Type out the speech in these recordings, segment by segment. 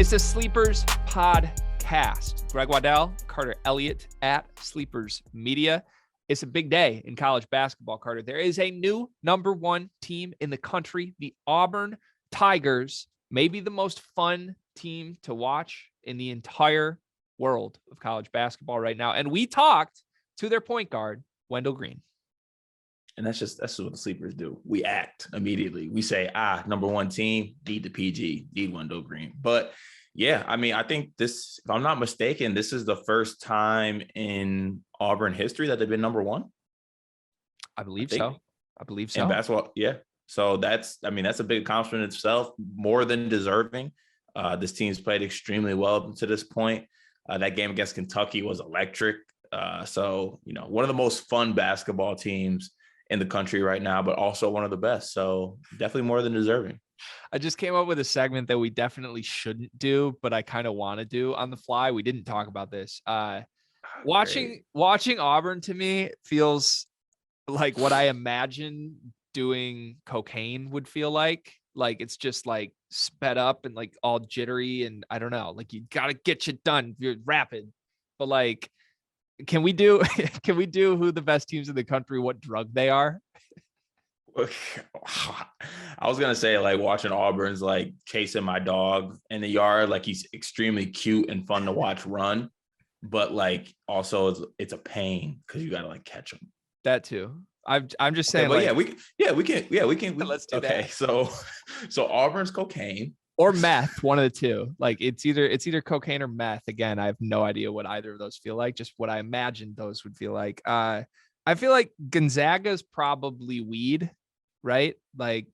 It's a Sleepers podcast. Greg Waddell, Carter Elliott at Sleepers Media. It's a big day in college basketball, Carter. There is a new number one team in the country, the Auburn Tigers, maybe the most fun team to watch in the entire world of college basketball right now. And we talked to their point guard, Wendell Green. And that's what the Sleepers do. We act immediately. We say, number one team, need the PG, need Wendell Green. But yeah, I mean, I think this, if I'm not mistaken, this is the first time in Auburn history that they've been number one. I believe so. In basketball, yeah. So that's a big accomplishment in itself, more than deserving. This team's played extremely well up to this point. That game against Kentucky was electric. So, one of the most fun basketball teams in the country right now, but also one of the best. So definitely more than deserving. I just came up with a segment that we definitely shouldn't do, but I kind of want to do on the fly. We didn't talk about this. Watching Auburn to me feels like what I imagine doing cocaine would feel like. Like it's just like sped up and like all jittery. And I don't know, like you got to get shit done. You're rapid, but like, can we do who the best teams in the country, what drug they are? I was going to say like watching Auburn's like chasing my dog in the yard. Like he's extremely cute and fun to watch run, but like also it's a pain because you got to like catch him. That too. I'm just saying, okay, like, we can. Let's do okay, that. So Auburn's cocaine. Or meth, one of the two. Like it's either cocaine or meth. Again, I have no idea what either of those feel like. Just what I imagined those would feel like. I feel like Gonzaga's probably weed, right? Like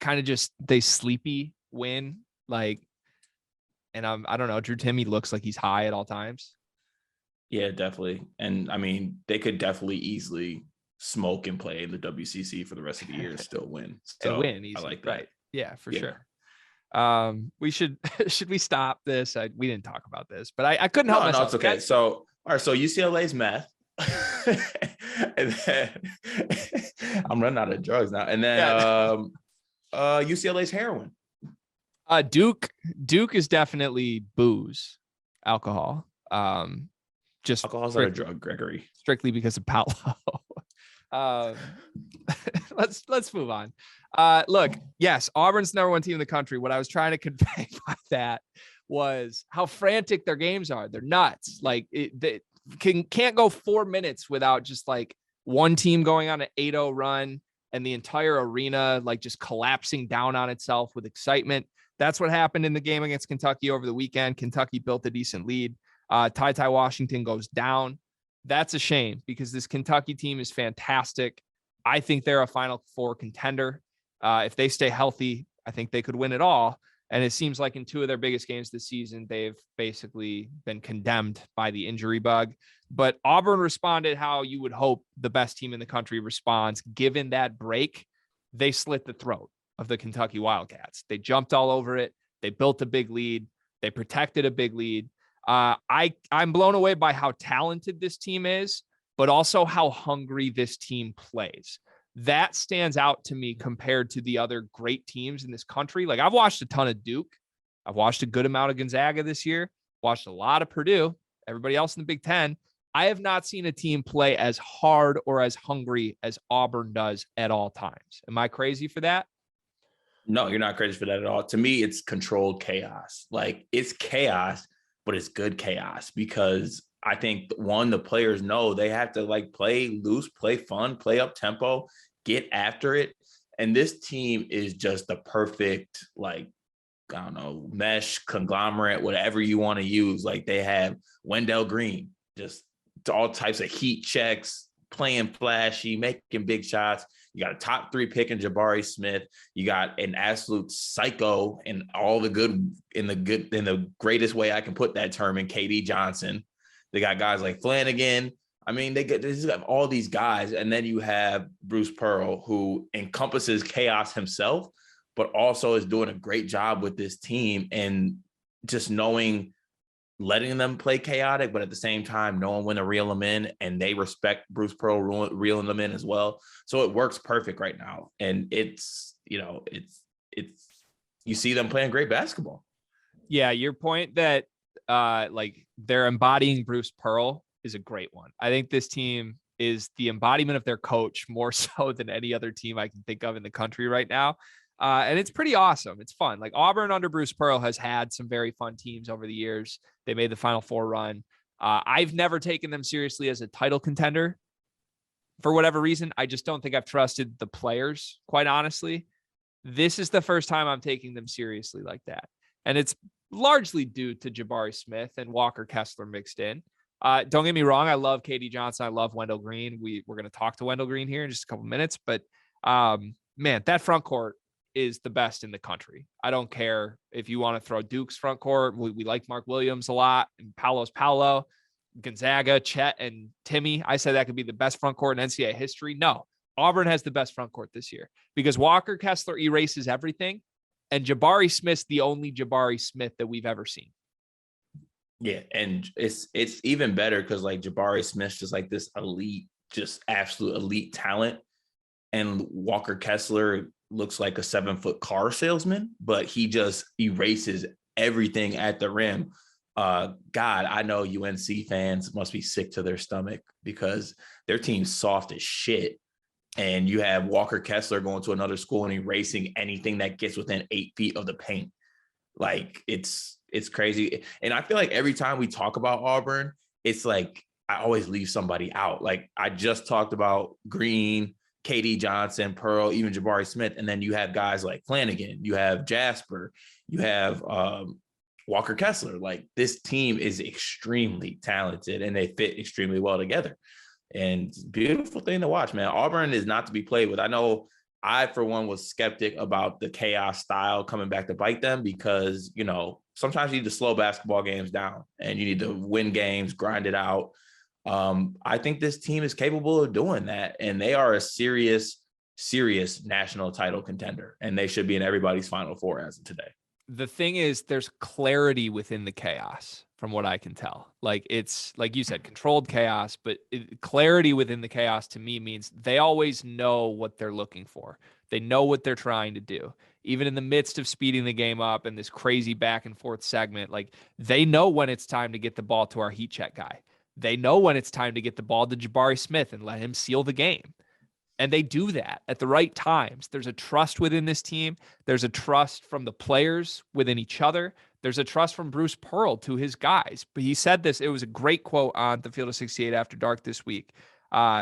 kind of just they sleepy win. Like, and I don't know. Drew Timme looks like he's high at all times. Yeah, definitely. And I mean, they could definitely easily smoke and play in the WCC for the rest of the year and still win. So and win easy. I like that. Right. Yeah, for sure. We should we stop this? We didn't talk about this, but I couldn't help myself. No, it's okay. So all right, so UCLA's meth. And then I'm running out of drugs now. And then UCLA's heroin. Duke is definitely booze, alcohol. Just alcohol's not a drug, Gregory. Strictly because of Paolo. Let's move on. Look, yes, Auburn's number one team in the country. What I was trying to convey by that was how frantic their games are. They're nuts. Like they can't go 4 minutes without just like one team going on an 8-0 run and the entire arena like just collapsing down on itself with excitement. That's what happened in the game against Kentucky over the weekend. Kentucky built a decent lead. Ty Washington goes down. That's a shame because this Kentucky team is fantastic. I think they're a Final Four contender. If they stay healthy, I think they could win it all. And it seems like in two of their biggest games this season, they've basically been condemned by the injury bug. But Auburn responded how you would hope the best team in the country responds. Given that break, they slit the throat of the Kentucky Wildcats. They jumped all over it. They built a big lead. They protected a big lead. I'm blown away by how talented this team is, but also how hungry this team plays. That stands out to me compared to the other great teams in this country. Like I've watched a ton of Duke. I've watched a good amount of Gonzaga this year, watched a lot of Purdue, everybody else in the Big Ten. I have not seen a team play as hard or as hungry as Auburn does at all times. Am I crazy for that? No, you're not crazy for that at all. To me, it's controlled chaos. Like it's chaos, but it's good chaos because I think the players know they have to like play loose, play fun, play up tempo, get after it. And this team is just the perfect, like, I don't know, mesh, conglomerate, whatever you want to use. Like they have Wendell Green, just all types of heat checks, playing flashy, making big shots. You got a top 3 pick in Jabari Smith. You got an absolute psycho in the greatest way I can put that term in KD Johnson. They got guys like Flanagan. I mean, they just have all these guys. And then you have Bruce Pearl, who encompasses chaos himself, but also is doing a great job with this team and just letting them play chaotic, but at the same time, knowing when to reel them in, and they respect Bruce Pearl reeling them in as well. So it works perfect right now. And it's you see them playing great basketball. Yeah, your point that like they're embodying Bruce Pearl is a great one. I think this team is the embodiment of their coach more so than any other team I can think of in the country right now. And it's pretty awesome. It's fun. Like Auburn under Bruce Pearl has had some very fun teams over the years. They made the Final Four run. I've never taken them seriously as a title contender for whatever reason. I just don't think I've trusted the players, quite honestly. This is the first time I'm taking them seriously like that. And it's largely due to Jabari Smith and Walker Kessler mixed in. Don't get me wrong. I love KD Johnson. I love Wendell Green. We're going to talk to Wendell Green here in just a couple minutes, but man, that front court is the best in the country. I don't care if you want to throw Duke's front court. We like Mark Williams a lot, and Paolo's Paolo, Gonzaga, Chet, and Timmy. I said that could be the best front court in NCAA history. No, Auburn has the best front court this year because Walker Kessler erases everything, and Jabari Smith's the only Jabari Smith that we've ever seen. Yeah, and it's even better because like Jabari Smith's just like this elite, just absolute elite talent, and Walker Kessler looks like a 7-foot car salesman, but he just erases everything at the rim. God, I know UNC fans must be sick to their stomach because their team's soft as shit. And you have Walker Kessler going to another school and erasing anything that gets within 8 feet of the paint. Like it's crazy. And I feel like every time we talk about Auburn, it's like I always leave somebody out. Like I just talked about Green, KD Johnson, Pearl, even Jabari Smith. And then you have guys like Flanagan, you have Jasper, you have Walker Kessler. Like this team is extremely talented and they fit extremely well together. And beautiful thing to watch, man. Auburn is not to be played with. I know I, for one, was skeptic about the chaos style coming back to bite them because, you know, sometimes you need to slow basketball games down and you need to win games, grind it out. I think this team is capable of doing that. And they are a serious national title contender. And they should be in everybody's Final Four as of today. The thing is, there's clarity within the chaos from what I can tell. Like it's like you said, controlled chaos, but clarity within the chaos to me means they always know what they're looking for. They know what they're trying to do. Even in the midst of speeding the game up and this crazy back and forth segment, like they know when it's time to get the ball to our heat check guy. They know when it's time to get the ball to Jabari Smith and let him seal the game. And they do that at the right times. There's a trust within this team. There's a trust from the players within each other. There's a trust from Bruce Pearl to his guys. But he said this, it was a great quote on the Field of 68 After Dark this week.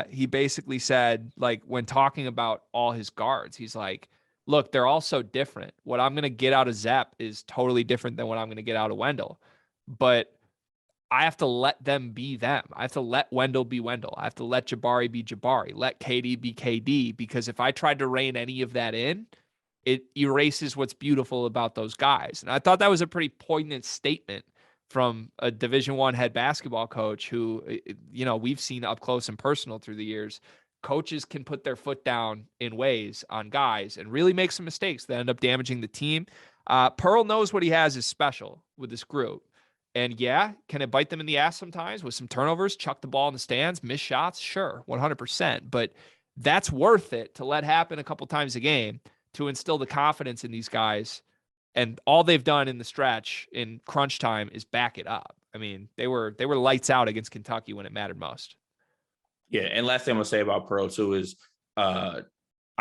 He basically said, like, when talking about all his guards, he's like, look, they're all so different. What I'm going to get out of Zepp is totally different than what I'm going to get out of Wendell. But I have to let them be them. I have to let Wendell be Wendell. I have to let Jabari be Jabari. Let KD be KD. Because if I tried to rein any of that in, it erases what's beautiful about those guys. And I thought that was a pretty poignant statement from a Division I head basketball coach who, you know, we've seen up close and personal through the years. Coaches can put their foot down in ways on guys and really make some mistakes that end up damaging the team. Pearl knows what he has is special with this group. And yeah, can it bite them in the ass sometimes with some turnovers, chuck the ball in the stands, miss shots? Sure, 100%. But that's worth it to let happen a couple times a game to instill the confidence in these guys. And all they've done in the stretch in crunch time is back it up. I mean, they were lights out against Kentucky when it mattered most. Yeah, and last thing I'm gonna say about Pearl too is I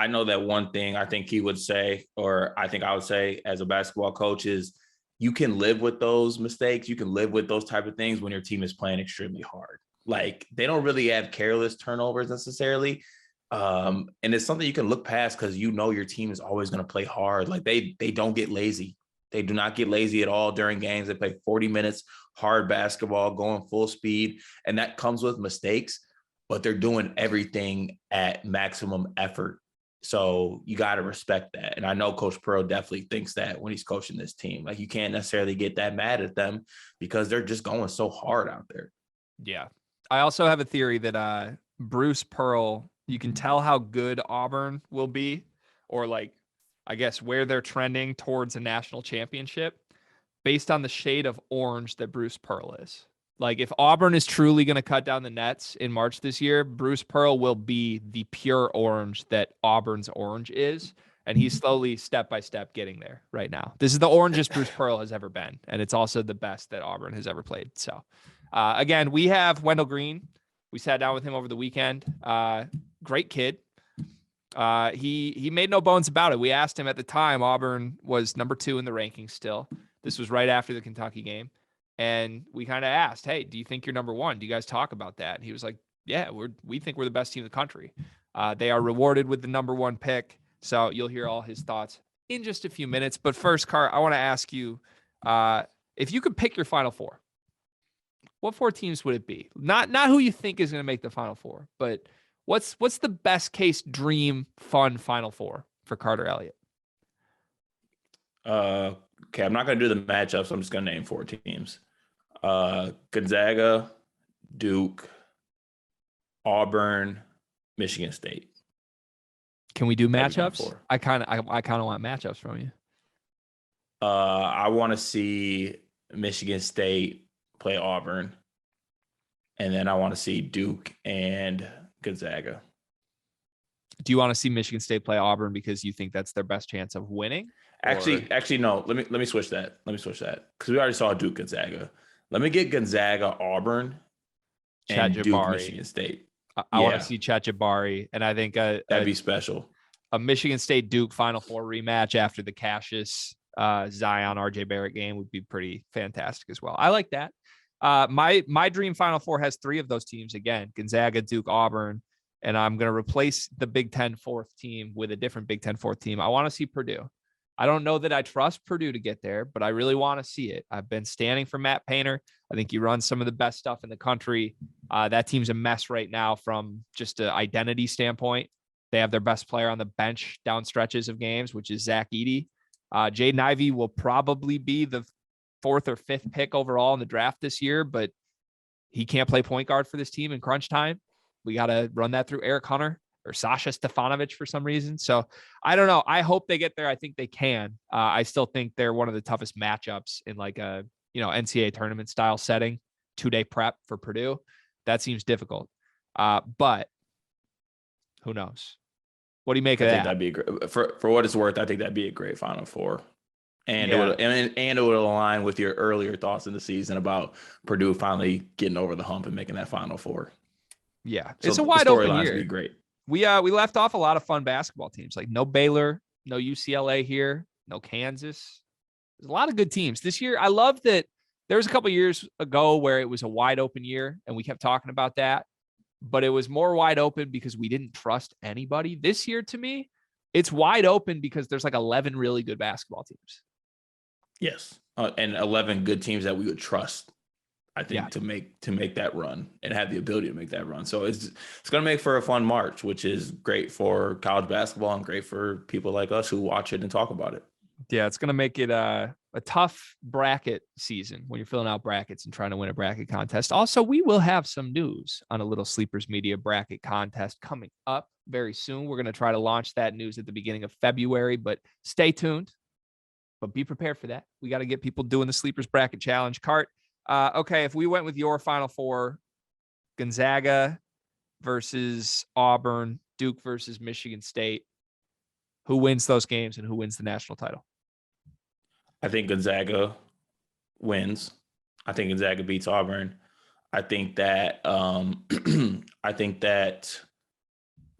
know that one thing I think he would say, or I think I would say as a basketball coach is you can live with those mistakes. You can live with those type of things when your team is playing extremely hard. Like they don't really have careless turnovers necessarily. And it's something you can look past because you know your team is always going to play hard. Like they don't get lazy. They do not get lazy at all during games. They play 40 minutes, hard basketball, going full speed. And that comes with mistakes, but they're doing everything at maximum effort. So you got to respect that. And I know Coach Pearl definitely thinks that when he's coaching this team. Like you can't necessarily get that mad at them because they're just going so hard out there. Yeah. I also have a theory that Bruce Pearl, you can tell how good Auburn will be, or like, I guess where they're trending towards a national championship based on the shade of orange that Bruce Pearl is. Like if Auburn is truly going to cut down the nets in March this year, Bruce Pearl will be the pure orange that Auburn's orange is. And he's slowly, step by step, getting there right now. This is the orangest Bruce Pearl has ever been. And it's also the best that Auburn has ever played. So, again, we have Wendell Green. We sat down with him over the weekend. Great kid. He made no bones about it. We asked him at the time, Auburn was number 2 in the rankings still. This was right after the Kentucky game. And we kind of asked, hey, do you think you're number 1? Do you guys talk about that? And he was like, yeah, we think we're the best team in the country. They are rewarded with the number 1 pick. So you'll hear all his thoughts in just a few minutes. But first, Cart, I want to ask you, if you could pick your Final Four, what 4 teams would it be? Not who you think is going to make the Final Four, but what's the best case dream fun Final Four for Carter Elliott? Okay, I'm not going to do the matchups. I'm just going to name 4 teams. Gonzaga, Duke, Auburn, Michigan State. Can we do matchups? I kind of want matchups from you. I want to see Michigan State play Auburn, and then I want to see Duke and Gonzaga. Do you want to see Michigan State play Auburn because you think that's their best chance of winning? Actually, no. Let me switch that. Because we already saw Duke Gonzaga. Let me get Gonzaga Auburn and Duke Michigan State. I want to see Tshiebwe, and I think that'd be special. A Michigan State Duke Final Four rematch after the Cassius Zion RJ Barrett game would be pretty fantastic as well. I like that. My dream Final Four has 3 of those teams again: Gonzaga, Duke, Auburn, and I'm going to replace the Big Ten 4th team with a different Big Ten 4th team. I want to see Purdue. I don't know that I trust Purdue to get there, but I really want to see it. I've been standing for Matt Painter. I think he runs some of the best stuff in the country. That team's a mess right now from just an identity standpoint. They have their best player on the bench down stretches of games, which is Zach Edey. Jaden Ivey will probably be the 4th or 5th pick overall in the draft this year, but he can't play point guard for this team in crunch time. We got to run that through Eric Hunter or Sasha Stefanovic for some reason. So I don't know. I hope they get there. I think they can. I still think they're one of the toughest matchups in like a, NCAA tournament style setting, 2-day prep for Purdue. That seems difficult. But who knows? What do you make of that? I think that'd be great. For what it's worth, I think that'd be a great Final Four. And it would align with your earlier thoughts in the season about Purdue finally getting over the hump and making that Final Four. Yeah. So it's a wide open year. Be great. We left off a lot of fun basketball teams, like no Baylor, no UCLA here, no Kansas. There's a lot of good teams this year. I love that there was a couple of years ago where it was a wide open year and we kept talking about that, but it was more wide open because we didn't trust anybody. This year, to me, it's wide open because there's like 11 really good basketball teams. Yes. And 11 good teams that we would trust, I think, to make that run and have the ability to make that run. So it's going to make for a fun March, which is great for college basketball and great for people like us who watch it and talk about it. Yeah, it's going to make it a tough bracket season when you're filling out brackets and trying to win a bracket contest. Also, we will have some news on a Little Sleepers Media bracket contest coming up very soon. We're going to try to launch that news at the beginning of February, but stay tuned. But be prepared for that. We got to get people doing the Sleepers Bracket Challenge. Cart, okay, if we went with your Final Four, Gonzaga versus Auburn, Duke versus Michigan State, who wins those games and who wins the national title? I think Gonzaga wins. I think Gonzaga beats Auburn. I think that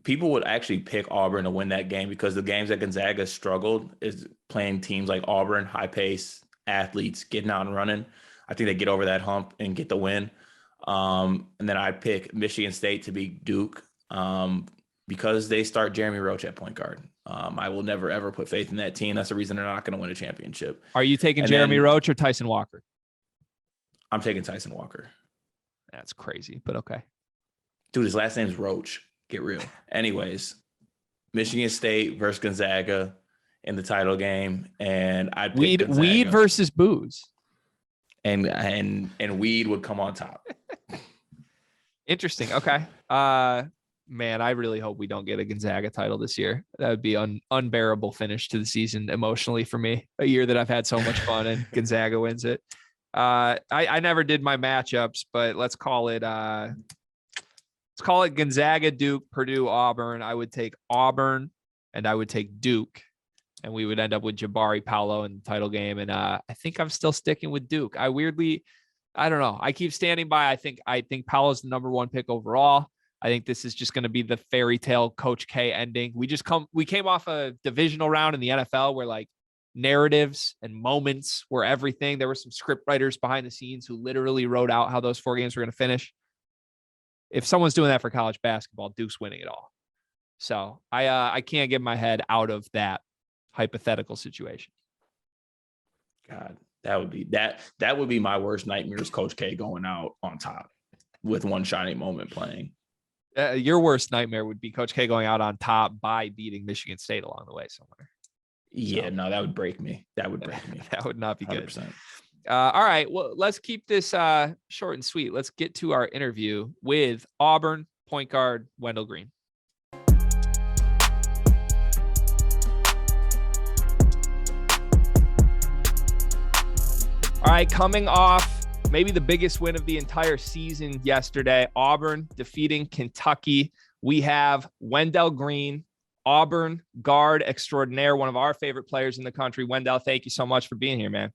people would actually pick Auburn to win that game because the games that Gonzaga struggled is playing teams like Auburn, high pace athletes, getting out and running. I think they get over that hump and get the win. And then I pick Michigan State to beat Duke because they start Jeremy Roach at point guard. I will never, ever put faith in that team. That's the reason they're not going to win a championship. Are you taking Jeremy Roach or Tyson Walker? I'm taking Tyson Walker. That's crazy, but okay. Dude, his last name's Roach. Get real. Anyways, Michigan State versus Gonzaga in the title game, and I'd pick Weed versus booze, and Weed would come on top. Interesting. Okay. Man, I really hope we don't get a Gonzaga title this year. That would be an unbearable finish to the season emotionally for me. A year that I've had so much fun and Gonzaga wins it. I never did my matchups, but let's call it Gonzaga, Duke, Purdue, Auburn. I would take Auburn and I would take Duke and we would end up with Jabari Paolo in the title game. And I think I'm still sticking with Duke. I don't know. I keep standing by. I think Paolo's the number 1 pick overall. I think this is just going to be the fairy tale Coach K ending. We came off a divisional round in the NFL where like narratives and moments were everything. There were some script writers behind the scenes who literally wrote out how those 4 games were going to finish. If someone's doing that for college basketball, Duke's winning it all. So I can't get my head out of that hypothetical situation. God, that would be my worst nightmare is Coach K going out on top with one shining moment playing. Your worst nightmare would be Coach K going out on top by beating Michigan State along the way somewhere. Yeah, no, that would break me. That would break me. That would not be 100%. good. All right, well, let's keep this short and sweet. Let's get to our interview with Auburn point guard Wendell Green. All right, coming off maybe the biggest win of the entire season yesterday, Auburn defeating Kentucky. We have Wendell Green, Auburn guard extraordinaire, one of our favorite players in the country. Wendell, thank you so much for being here, man.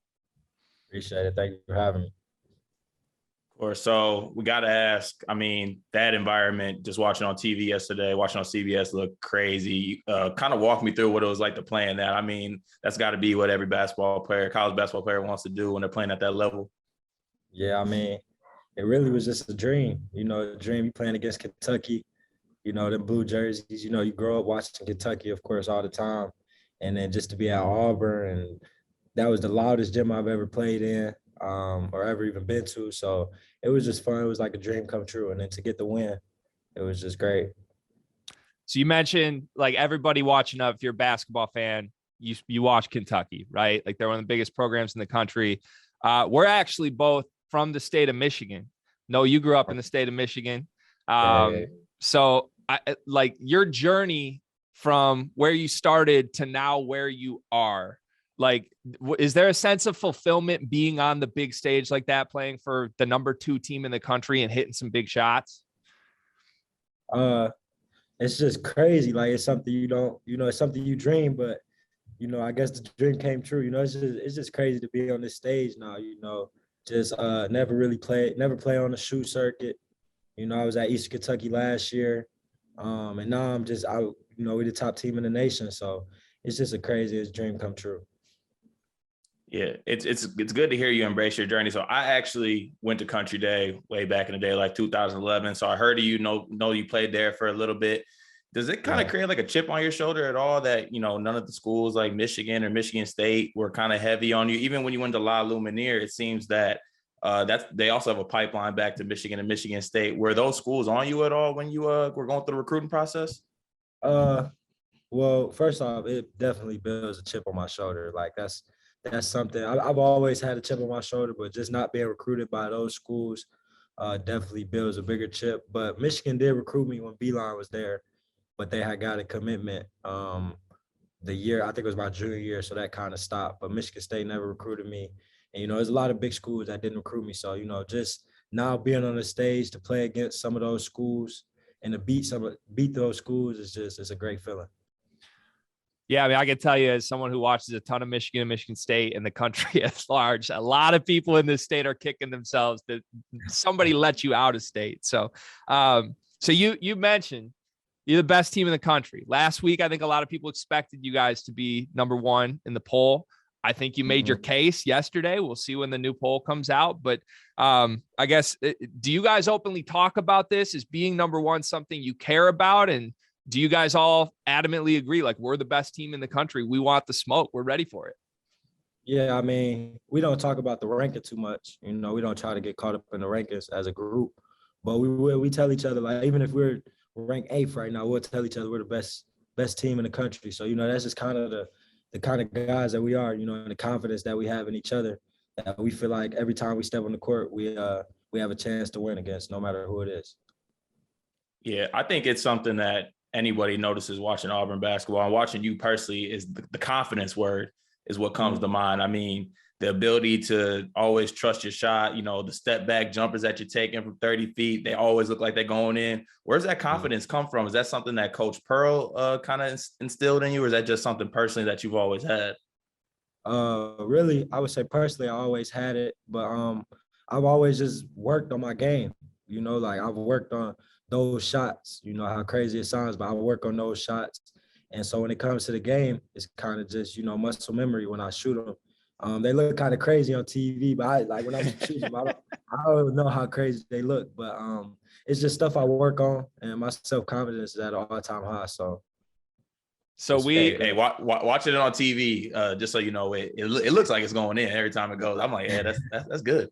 Appreciate it. Thank you for having me. Or so we got to ask, I mean, that environment, just watching on TV yesterday, watching on CBS looked crazy. Kind of walk me through what it was like to play in that. I mean, that's got to be what every college basketball player wants to do when they're playing at that level. Yeah, I mean, it really was just a dream. You know, a dream. You playing against Kentucky, you know, the blue jerseys, you know, you grow up watching Kentucky, of course, all the time. And then just to be at Auburn, and that was the loudest gym I've ever played in. Or ever even been to. So it was just fun. It was like a dream come true. And then to get the win, it was just great. So you mentioned like everybody watching up, if you're a basketball fan, you watch Kentucky, right? Like they're one of the biggest programs in the country. We're actually both from the state of Michigan. No, you grew up in the state of Michigan. So like your journey from where you started to now where you are, like, is there a sense of fulfillment being on the big stage like that, playing for the number 2 team in the country and hitting some big shots? It's just crazy. Like it's something you don't, you know, it's something you dream, but you know, I guess the dream came true. You know, it's just crazy to be on this stage now. You know, just never play on the shoot circuit. You know, I was at Eastern Kentucky last year, and now I'm just out. You know, we're the top team in the nation, so it's just a craziest dream come true. Yeah, it's good to hear you embrace your journey. So I actually went to Country Day way back in the day, like 2011. So I heard of you, know you played there for a little bit. Does it kind of create like a chip on your shoulder at all that, you know, none of the schools like Michigan or Michigan State were kind of heavy on you? Even when you went to La Lumiere, it seems that they also have a pipeline back to Michigan and Michigan State. Were those schools on you at all when you were going through the recruiting process? Well, first off, it definitely builds a chip on my shoulder. Like that's something I've always had a chip on my shoulder, but just not being recruited by those schools definitely builds a bigger chip. But Michigan did recruit me when Beeline was there, but they had got a commitment the year, I think it was my junior year, so that kind of stopped. But Michigan State never recruited me. And, you know, there's a lot of big schools that didn't recruit me. So, you know, just now being on the stage to play against some of those schools and to beat those schools it's a great feeling. Yeah, I mean, I can tell you as someone who watches a ton of Michigan and Michigan State and the country at large, a lot of people in this state are kicking themselves that somebody let you out of state. So, so you mentioned you're the best team in the country. Last week, I think a lot of people expected you guys to be number 1 in the poll. I think you made your case yesterday. We'll see when the new poll comes out. But I guess, do you guys openly talk about this? Is being number 1 something you care about? And do you guys all adamantly agree, like, we're the best team in the country? We want the smoke. We're ready for it. Yeah, I mean, we don't talk about the ranking too much. You know, we don't try to get caught up in the rankings as a group. But we tell each other, like, even if we're ranked 8th right now, we'll tell each other we're the best team in the country. So, you know, that's just kind of the kind of guys that we are, you know, and the confidence that we have in each other. That we feel like every time we step on the court, we have a chance to win against, no matter who it is. Yeah, I think it's something that anybody notices watching Auburn basketball and watching you personally is the confidence word is what comes to mind. I mean, the ability to always trust your shot, the step back jumpers that you're taking from 30 feet, they always look like they're going in. Where's that confidence come from? Is that something that Coach Pearl kind of instilled in you, or is that just something personally that you've always had? Really, I would say personally, I always had it, but I've always just worked on my game. Like I've worked on those shots. How crazy it sounds, but I work on those shots. And so when it comes to the game, it's kind of just muscle memory when I shoot them. They look kind of crazy on TV, but when I shoot them, I don't know how crazy they look. But it's just stuff I work on, and my self-confidence is at an all-time high. So watching it on TV, just so you know, it looks like it's going in every time it goes. I'm like, yeah, that's good.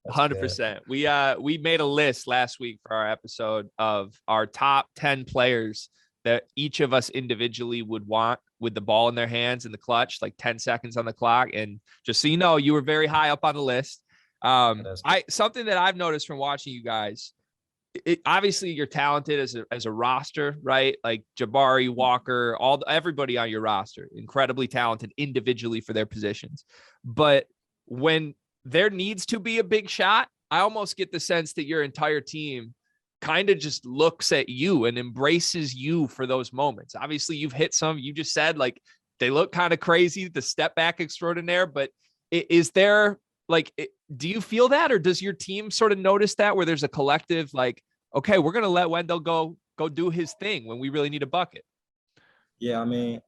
100%. We made a list last week for our episode of our top 10 players that each of us individually would want with the ball in their hands in the clutch, like 10 seconds on the clock. And just so you know, you were very high up on the list. Something that I've noticed from watching you guys, obviously you're talented as a roster, right? Like Jabari, Walker, everybody on your roster, incredibly talented individually for their positions. But when there needs to be a big shot, I almost get the sense that your entire team kind of just looks at you and embraces you for those moments. Obviously you've hit some, you just said like they look kind of crazy, the step back extraordinaire, but is there do you feel that, or does your team sort of notice that where there's a collective, like, okay, we're going to let Wendell go do his thing when we really need a bucket? Yeah. I mean,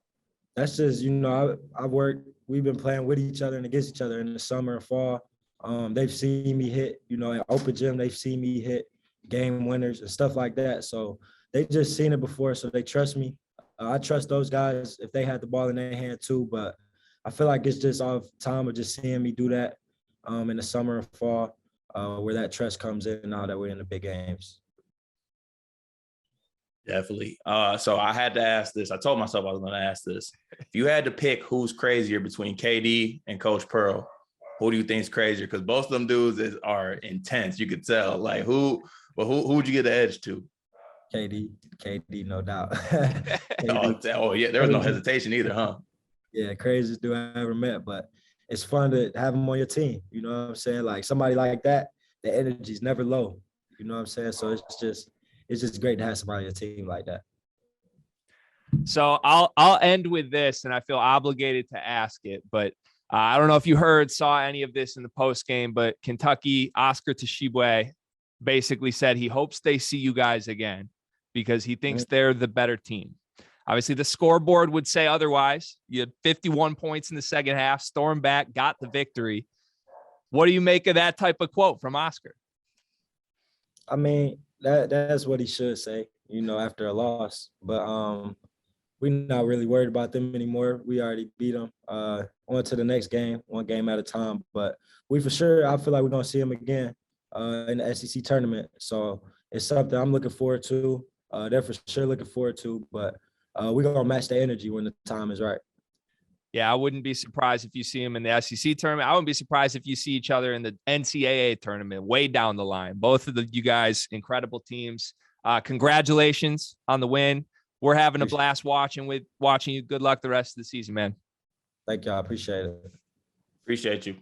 that's just, we've been playing with each other and against each other in the summer and fall. They've seen me hit, at open gym, they've seen me hit game winners and stuff like that. So they just seen it before, so they trust me. I trust those guys if they had the ball in their hand too, but I feel like it's just off time of just seeing me do that in the summer and fall, where that trust comes in now that we're in the big games. Definitely. So I had to ask this. I told myself I was going to ask this. If you had to pick who's crazier between KD and Coach Pearl, who do you think is crazier? Because both of them dudes are intense. You could tell. Like who would you get the edge to? KD, no doubt. Oh yeah, there was no hesitation either, huh? Yeah, craziest dude I ever met. But it's fun to have him on your team. You know what I'm saying? Like somebody like that, the energy's never low. You know what I'm saying? So it's just great to have somebody on your team like that. So I'll end with this, and I feel obligated to ask it, but I don't know if you saw any of this in the post game, but Kentucky, Oscar Tshiebwe basically said he hopes they see you guys again because he thinks they're the better team. Obviously, the scoreboard would say otherwise. You had 51 points in the second half, stormed back, got the victory. What do you make of that type of quote from Oscar? I mean, that's what he should say, after a loss. But we're not really worried about them anymore. We already beat them. On to the next game, one game at a time. But I feel like we're going to see them again in the SEC tournament. So it's something I'm looking forward to. They're for sure looking forward to. But we're going to match the energy when the time is right. Yeah, I wouldn't be surprised if you see them in the SEC tournament. I wouldn't be surprised if you see each other in the NCAA tournament way down the line. Both of you guys, incredible teams. Congratulations on the win. We're having a blast watching you. Good luck the rest of the season, man. Thank you. I appreciate it. Appreciate you.